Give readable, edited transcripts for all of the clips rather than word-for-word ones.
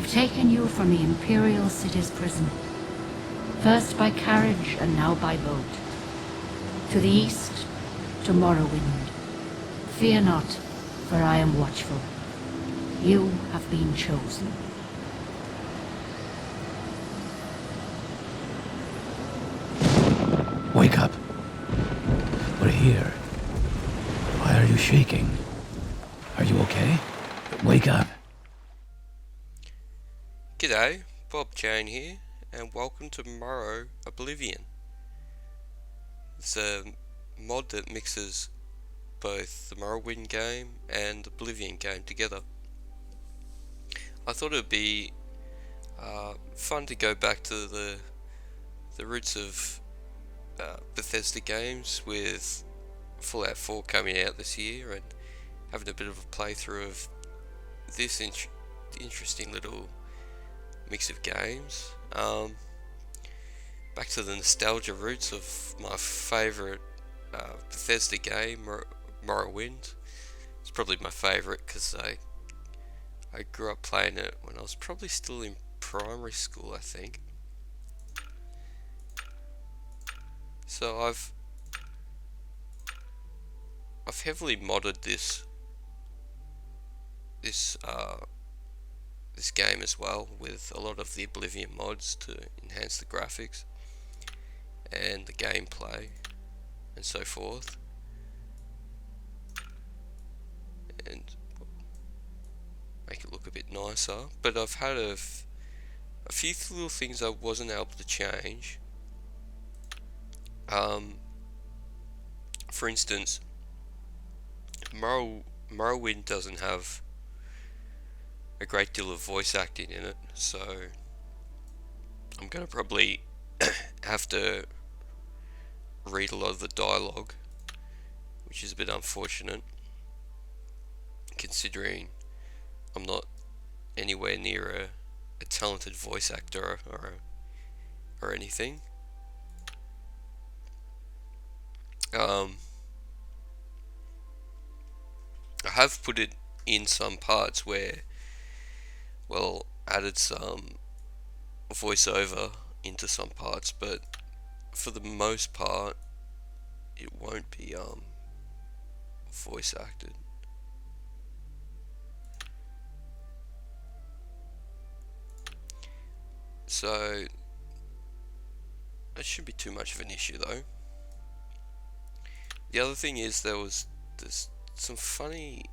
have taken you from the Imperial City's prison, first by carriage and now by boat. To the east, to Morrowind. Fear not, for I am watchful. You have been chosen. Wake up. We're here. Why are you shaking? Are you okay? Wake up. G'day, Bob Jane here, and welcome to Oblivion. It's a mod that mixes both the Morrowind game and the Oblivion game together. I thought it would be fun to go back to the roots of Bethesda games, with Fallout 4 coming out this year and having a bit of a playthrough of this interesting little mix of games. Back to the nostalgia roots of my favourite Bethesda game, Morrowind. It's probably my favourite because I grew up playing it when I was probably still in primary school, I think. So I've heavily modded this game as well, with a lot of the Oblivion mods to enhance the graphics and the gameplay and so forth, and make it look a bit nicer. But I've had a few little things I wasn't able to change. For instance, Merwin doesn't have a great deal of voice acting in it, so I'm going to probably have to read a lot of the dialogue, which is a bit unfortunate considering I'm not anywhere near a talented voice actor or anything. I have put it in some parts where, well, added some voiceover into some parts, but for the most part it won't be voice acted. So that shouldn't be too much of an issue though. The other thing is there's some funny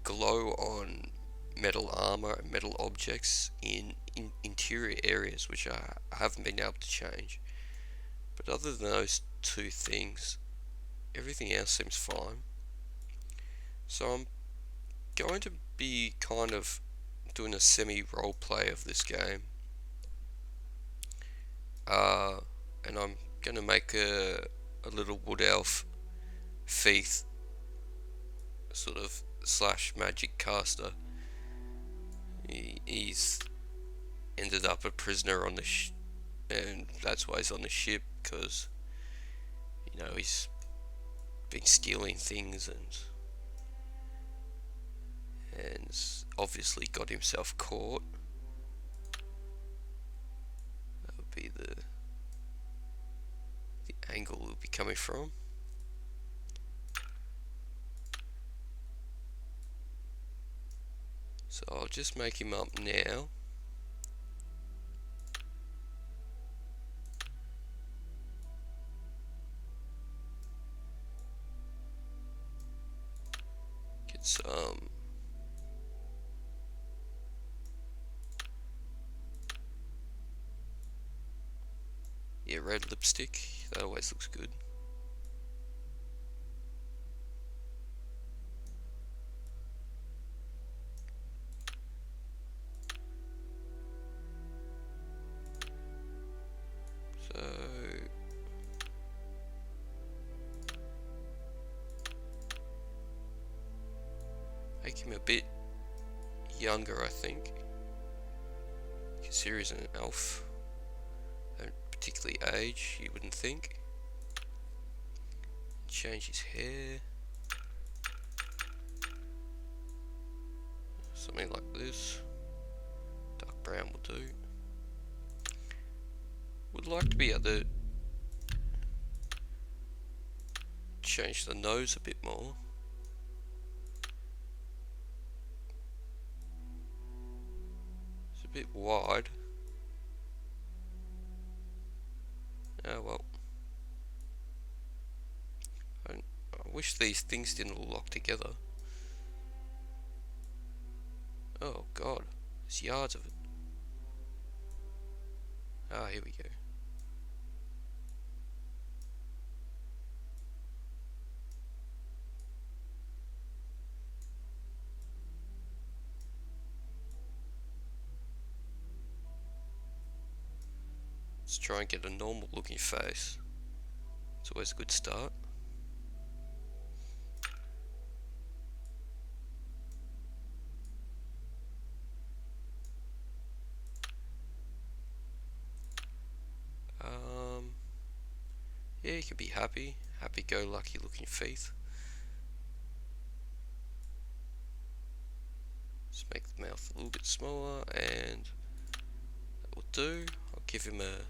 glow on metal armor and metal objects in interior areas, which I haven't been able to change. But other than those two things, everything else seems fine. So I'm going to be kind of doing a semi-roleplay of this game. And I'm going to make a little Woodelf thief sort of / magic caster. He's ended up a prisoner on the and that's why he's on the ship, because he's been stealing things and obviously got himself caught. That would be the angle we'll be coming from. So I'll just make him up now. Get some red lipstick. That always looks good. So make him a bit younger, I think. Consider he's an elf. Don't particularly age, you wouldn't think. Change his hair. Something like this. Dark brown will do. Would like to be able to change the nose a bit more. It's a bit wide. Oh well. I wish these things didn't lock together. Oh god, there's yards of it. Ah, here we go. Let's try and get a normal looking face. It's always a good start. Yeah, you can be happy-go-lucky looking feet. Let's make the mouth a little bit smaller, and that will do. I'll give him a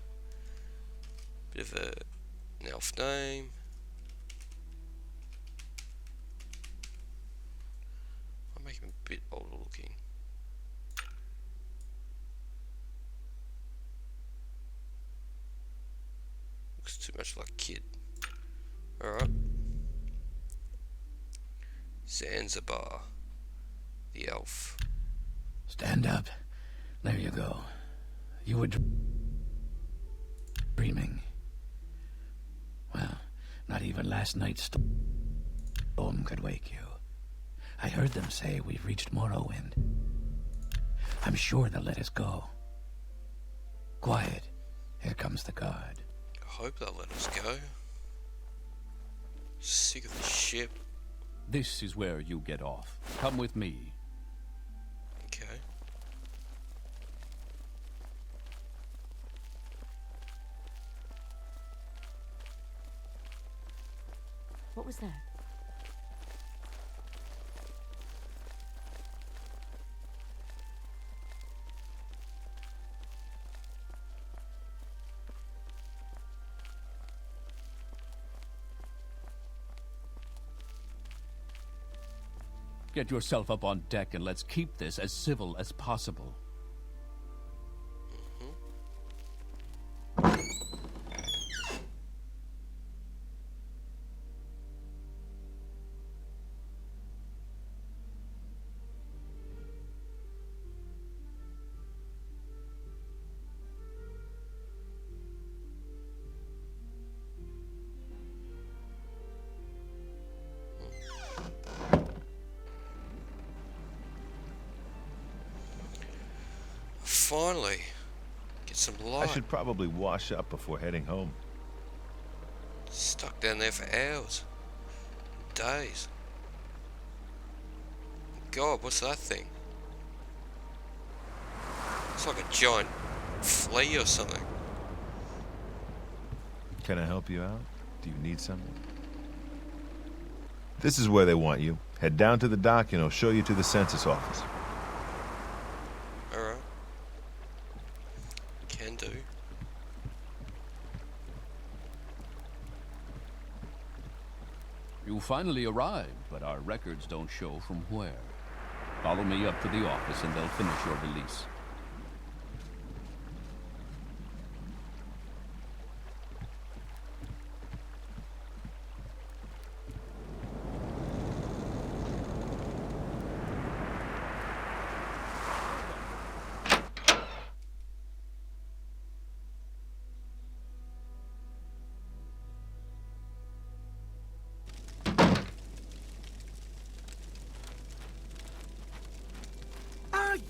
bit of an elf name. I'll make him a bit older looking. Looks too much like a kid. Alright. Zanzarbar, the elf. Stand up. There you go. You were dreaming. Well, not even last night's storm could wake you. I heard them say we've reached Morrowind. I'm sure they'll let us go. Quiet. Here comes the guard. I hope they'll let us go. Sick of the ship. This is where you get off. Come with me. Okay. What was that? Get yourself up on deck and let's keep this as civil as possible. Finally, get some light. I should probably wash up before heading home. Stuck down there for hours, days. God, what's that thing? It's like a giant flea or something. Can I help you out? Do you need something? This is where they want you. Head down to the dock and I'll show you to the census office. Alright. Can do. You finally arrived, but our records don't show from where. Follow me up to the office and they'll finish your release.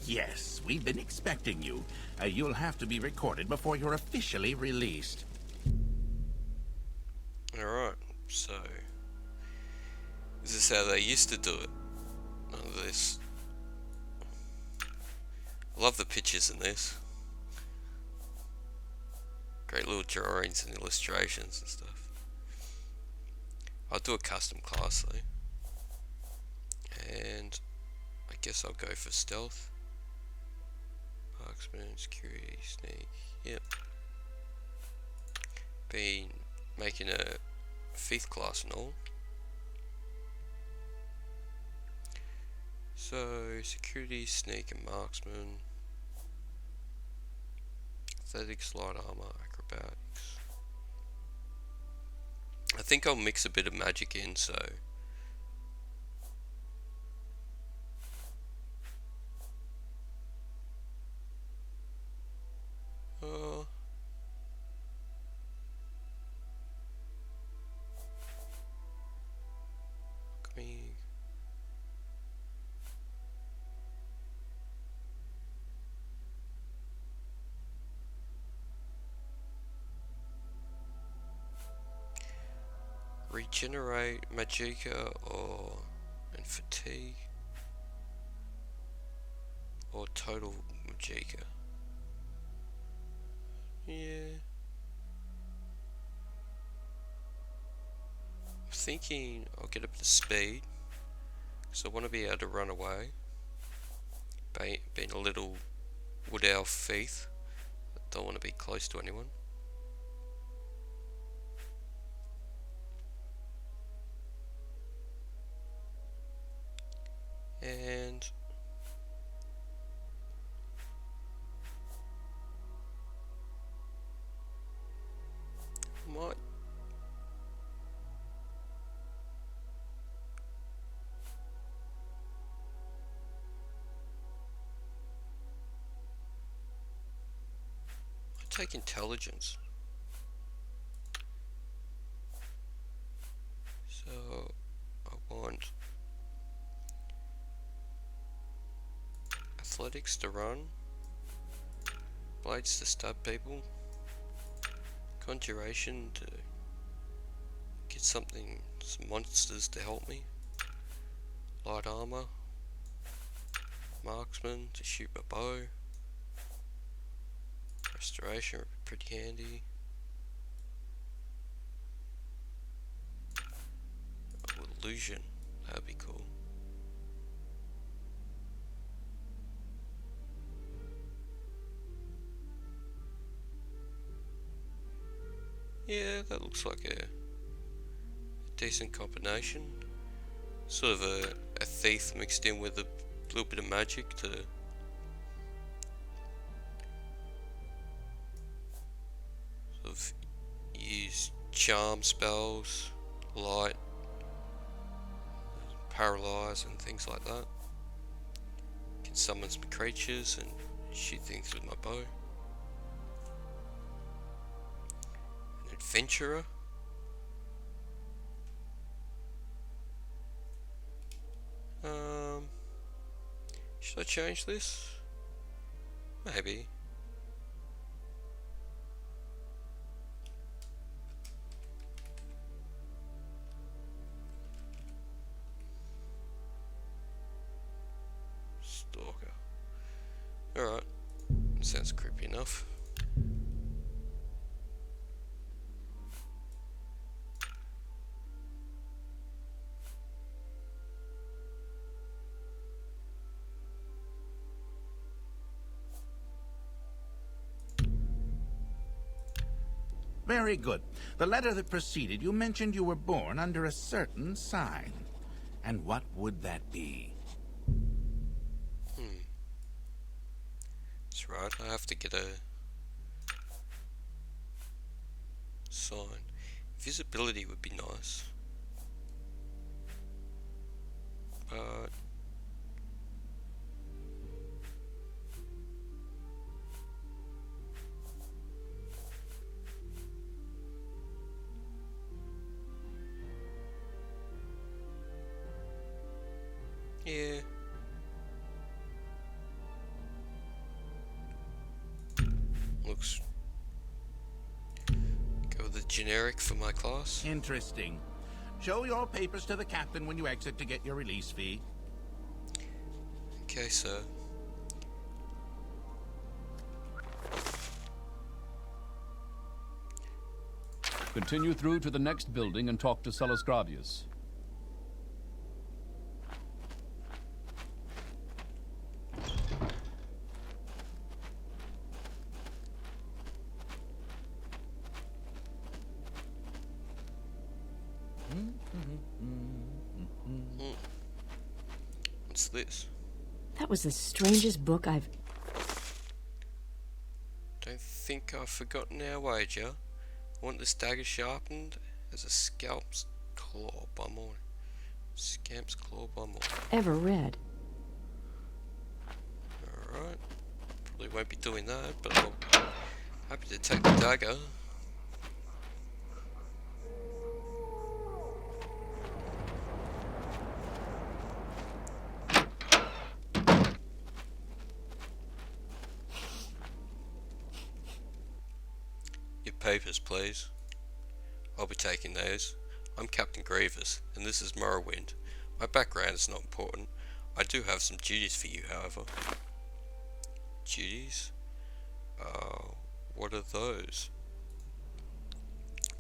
Yes, we've been expecting you. You'll have to be recorded before you're officially released. Alright, so this is how they used to do it. None of this. I love the pictures in this. Great little drawings and illustrations and stuff. I'll do a custom class though. And I Guess I'll go for stealth. Marksman, security, sneak. Yep. Been making a 5th class and all. So, security, sneak and marksman. Athletics, light armor, acrobatics. I think I'll mix a bit of magic in, so... Regenerate, Magicka, and Fatigue, or Total Magicka. Yeah. I'm thinking I'll get a bit of speed, because I want to be able to run away. Being a little Woodelf thief, I don't want to be close to anyone. And might take intelligence. So I want athletics to run, blades to stab people, conjuration to get some monsters to help me, light armor, marksman to shoot my bow, restoration would be pretty handy, illusion, that'd be cool. Yeah, that looks like a decent combination. Sort of a thief mixed in with a little bit of magic to sort of use charm spells, light, paralyze and things like that. Can summon some creatures and shoot things with my bow. Adventurer. Should I change this? Maybe. Stalker. Alright. Sounds creepy enough. Very good. The letter that preceded you mentioned you were born under a certain sign. And what would that be? That's right, I have to get a sign. Visibility would be nice. But yeah. Looks... Go with the generic for my class. Interesting. Show your papers to the captain when you exit to get your release fee. Okay, sir. Continue through to the next building and talk to Celes Gravius. What's this? That was the strangest book I've... Don't think I've forgotten our wager. Want this dagger sharpened as a scalp's claw by morning. Scamp's claw by morning. ever read. Alright. Probably won't be doing that, but I'm happy to take the dagger. Your papers, please. I'll be taking those. I'm Captain Griegs, and this is Morrowind. My background is not important. I do have some duties for you, however. Duties? What are those?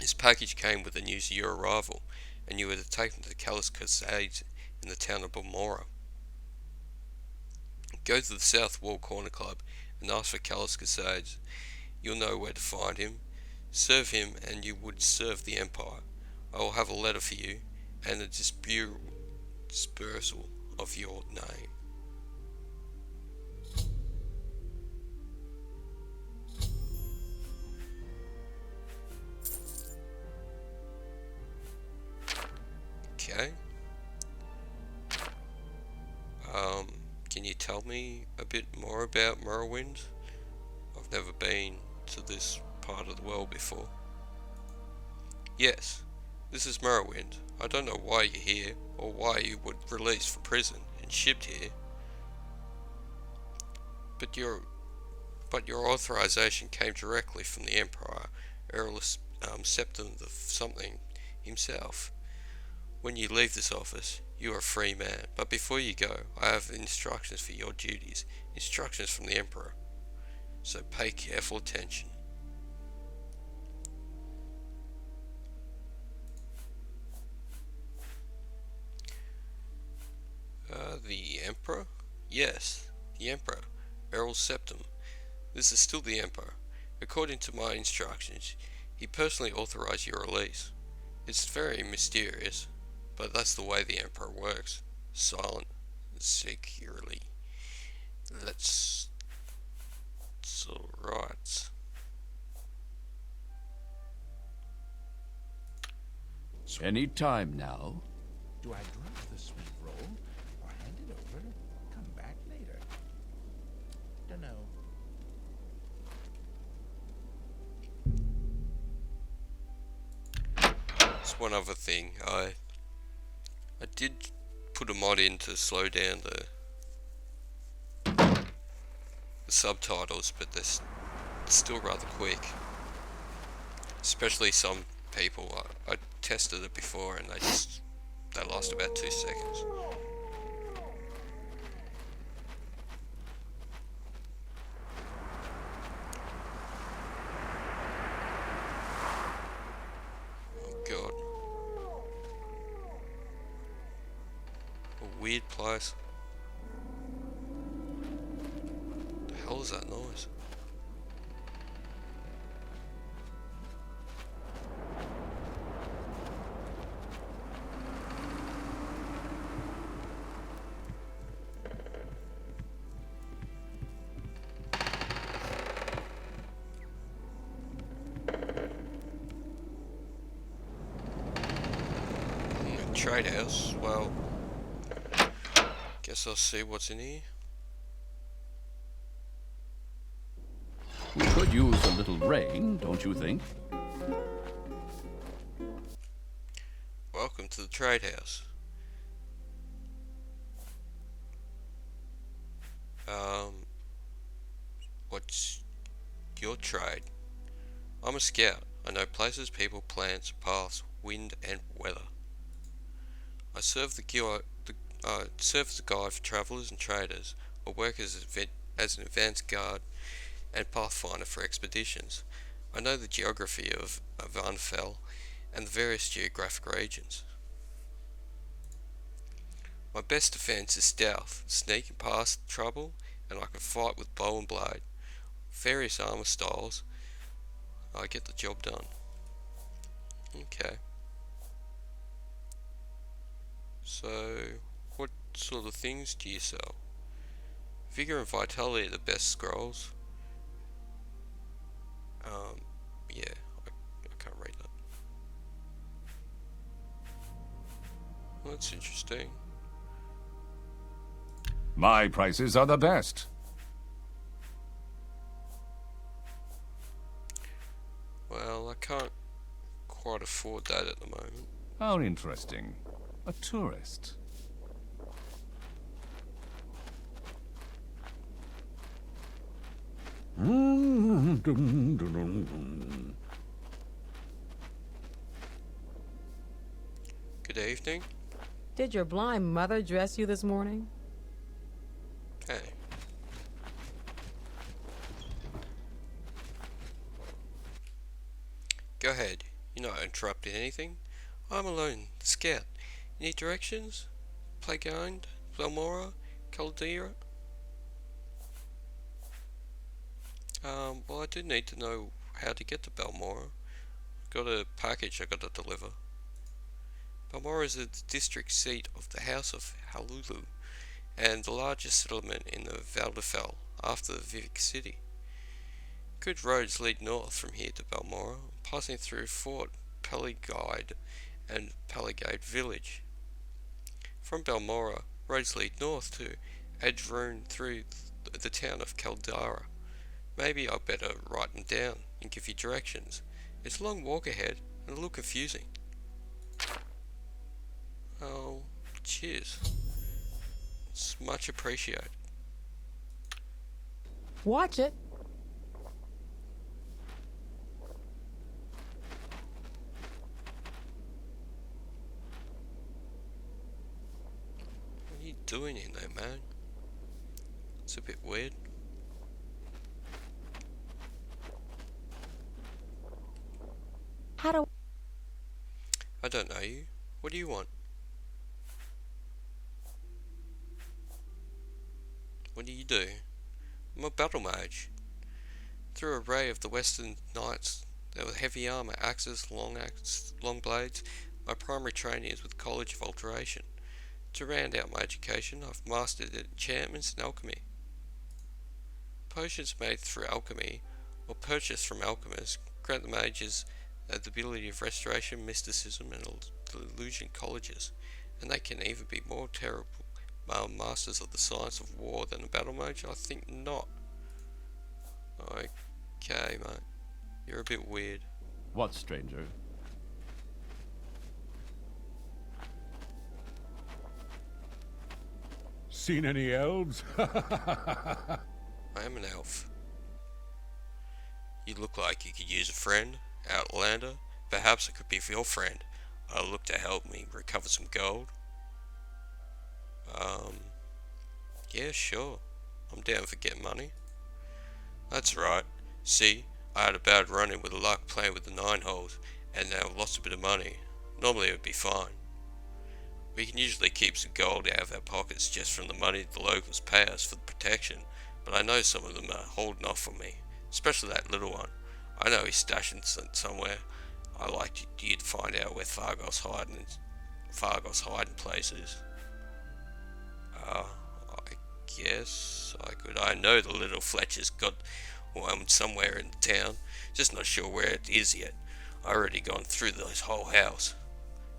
This package came with the news of your arrival, and you were taken to the Callous Crusades in the town of Balmora. Go to the South Wall Corner Club and ask for Callous Crusades. You'll know where to find him. Serve him, and you would serve the Empire. I will have a letter for you, and a dispersal of your name. Okay. Can you tell me a bit more about Morrowind? I've never been to this part of the world before. Yes, this is Morrowind. I don't know why you're here, or why you were released from prison and shipped here. But your authorization came directly from the Emperor, Earl Septim the something himself. When you leave this office, you are a free man. But before you go, I have instructions for your duties. Instructions from the Emperor. So pay careful attention. The Emperor? Yes, the Emperor, Earl Septim. This is still the Emperor. According to my instructions, he personally authorized your release. It's very mysterious, but that's the way the Emperor works. Silent, securely. It's alright. Any time now. Do I drop the sweet roll or hand it over? Come back later. Dunno. That's one other thing. I did put a mod in to slow down the subtitles, but they're still rather quick. Especially some people. I tested it before and they last about 2 seconds. Oh god. A weird place. The hell is that noise? Trade house. Well, guess I'll see what's in here. We could use a little rain, don't you think? Welcome to the trade house. What's your trade? I'm a scout. I know places, people, plants, paths, wind, and weather. I serve serve as a guide for travellers and traders, or work as an advance guard and pathfinder for expeditions. I know the geography of Unfell and the various geographic regions. My best defence is stealth, sneaking past trouble, and I can fight with bow and blade. Various armour styles, I get the job done. Okay. So, what sort of things do you sell? Vigor and Vitality are the best scrolls. Yeah, I can't read that. Well, that's interesting. My prices are the best. Well, I can't quite afford that at the moment. How interesting. A tourist. Good evening. Did your blind mother dress you this morning? Hey. Go ahead. You're not interrupting anything. I'm alone, the scout. You need directions? Playground? Belmora? Caldera? Well, I do need to know how to get to Balmora. Got a package I got to deliver. Balmora is the district seat of the House of Halulu, and the largest settlement in the Valdefell after the Vivek City. Good roads lead north from here to Balmora, passing through Fort Peligide and Peligide Village. From Balmora, roads lead north to Edgeroon through the town of Caldera. Maybe I'd better write them down and give you directions. It's a long walk ahead and a little confusing. Oh, cheers. It's much appreciated. Watch it. What are you doing in there, man? It's a bit weird. How do... I don't know you. What do you want? What do you do? I'm a battle mage. Through a array of the western knights, there were heavy armor, axes, long blades. My primary training is with College of Alteration. To round out my education, I've mastered enchantments and alchemy. Potions made through alchemy, or purchased from alchemists, grant the mages the ability of restoration, mysticism, and illusion colleges, and they can even be more terrible masters of the science of war than a battle mage? I think not. Okay, mate. You're a bit weird. What, stranger? Seen any elves? I am an elf. You look like you could use a friend, Outlander. Perhaps I could be your friend. I'll look to help me recover some gold. Yeah, sure. I'm down for getting money. That's right. See, I had a bad run-in with luck playing with the 9 holes, and now I've lost a bit of money. Normally it would be fine. We can usually keep some gold out of our pockets just from the money the locals pay us for the protection, but I know some of them are holding off on me, especially that little one. I know he's stashing somewhere. I like you to find out where Fargos hiding places. I guess I could. I know the little Fletcher's got one somewhere in town, just not sure where it is yet. I already gone through this whole house.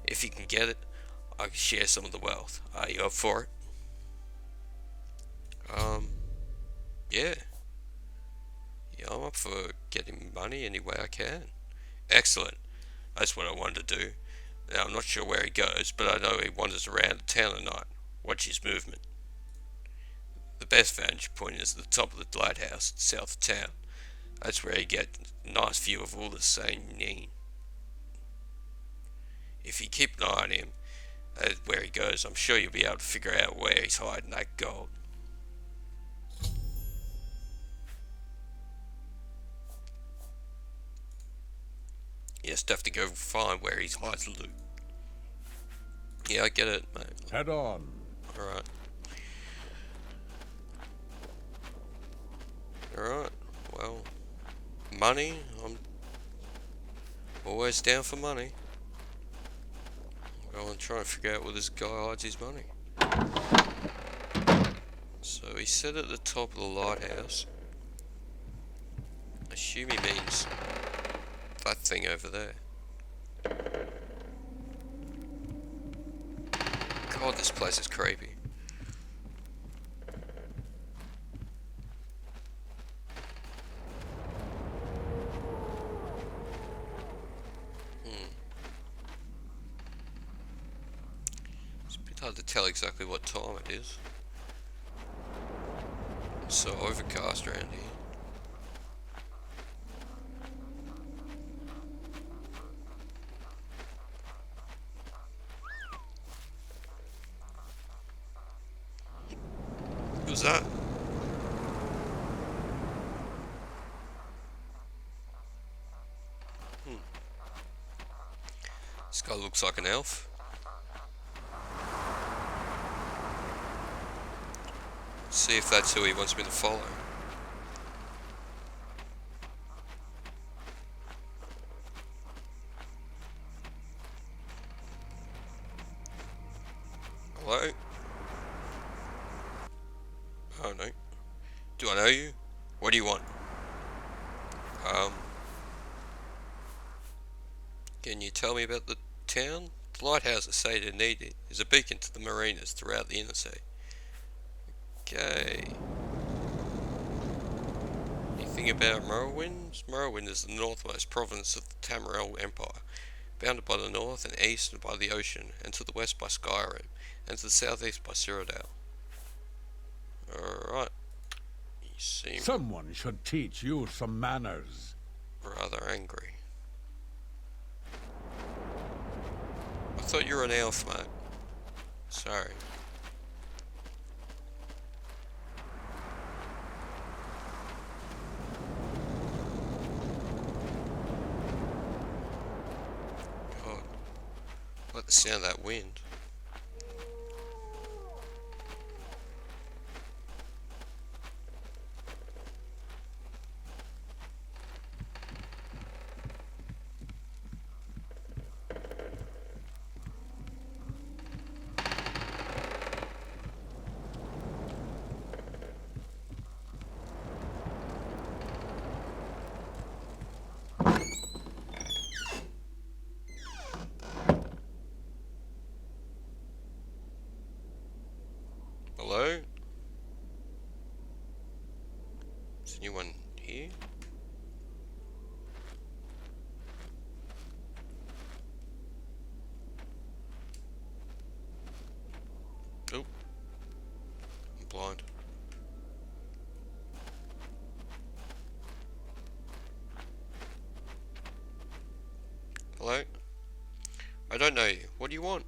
If you can get it, I can share some of the wealth. Are you up for it? Yeah. Yeah, I'm up for getting money any way I can. Excellent. That's what I wanted to do. Now, I'm not sure where he goes, but I know he wanders around the town at night. Watch his movement. The best vantage point is the top of the lighthouse, south of town. That's where you get a nice view of all the Seine. If you keep an eye on him, where he goes, I'm sure you'll be able to figure out where he's hiding that gold. You just have to go find where he hides the loot. Yeah, I get it, mate. Head on. Alright. Alright, well, money, I'm always down for money. I'll go and try and figure out where this guy hides his money. So he said at the top of the lighthouse. I assume he means that thing over there. God, this place is creepy. It's a bit hard to tell exactly what time it is. It's so overcast around here. Who's that? This guy looks like an elf. Let's see if that's who he wants me to follow. Hello? Oh no. Do I know you? What do you want? Can you tell me about the town? The lighthouse, say to need it, is a beacon to the mariners throughout the inner sea. Okay. Anything about Morrowind? Morrowind is the northwest province of the Tamriel Empire, bounded by the north and east by the ocean, and to the west by Skyrim, and to the southeast by Cyrodiil. Alright. You seem Someone should teach you some manners. rather angry. I thought you were an elf, mate. Sorry. God. I like the sound of that wind. Hello? Is anyone here? Oh. I'm blind. Hello? I don't know you. What do you want?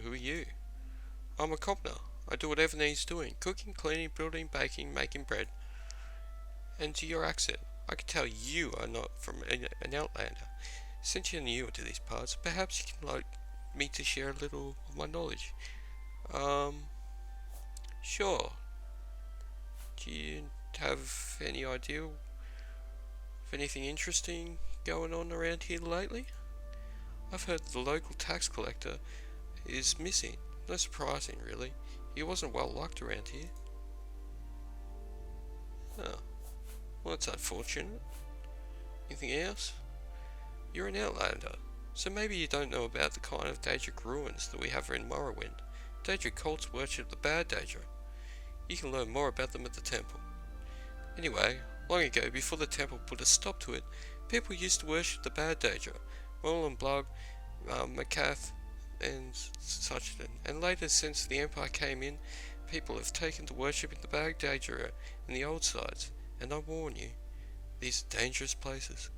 Who are you? I'm a commoner. I do whatever needs doing. Cooking, cleaning, building, baking, making bread. And to your accent, I can tell you are not from an outlander. Since you're new to these parts, perhaps you can like me to share a little of my knowledge. Sure. Do you have any idea of anything interesting going on around here lately? I've heard the local tax collector is missing. No surprising, really. He wasn't well liked around here. Oh. Well, that's unfortunate. Anything else? You're an outlander, so maybe you don't know about the kind of Daedric ruins that we have in Morrowind. Daedric cults worship the bad Daedra. You can learn more about them at the temple. Anyway, long ago, before the temple put a stop to it, people used to worship the bad Daedra, Roland Blood, Macath, and such. And later, since the Empire came in, people have taken to worshipping the bad Daedra in the old sides. And I warn you, these are dangerous places.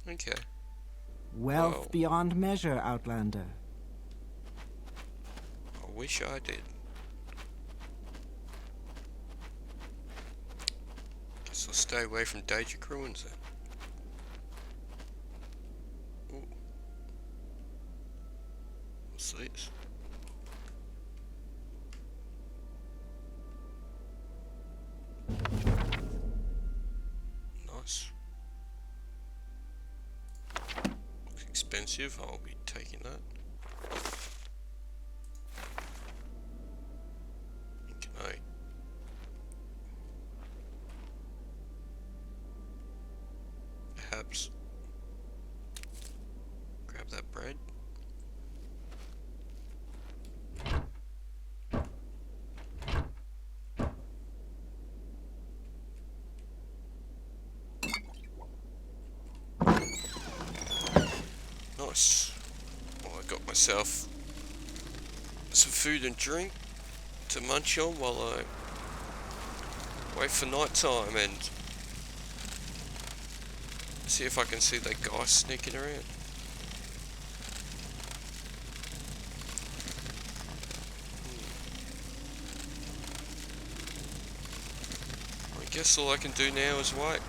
Okay. Wealth Well, beyond measure, Outlander. I wish I did. Guess I'll stay away from Daedric ruins then. Ooh. What's this? Nice. Looks expensive, I'll be taking that. nice. Well, I got myself some food and drink to munch on while I wait for night time and see if I can see that guy sneaking around. I guess all I can do now is wait.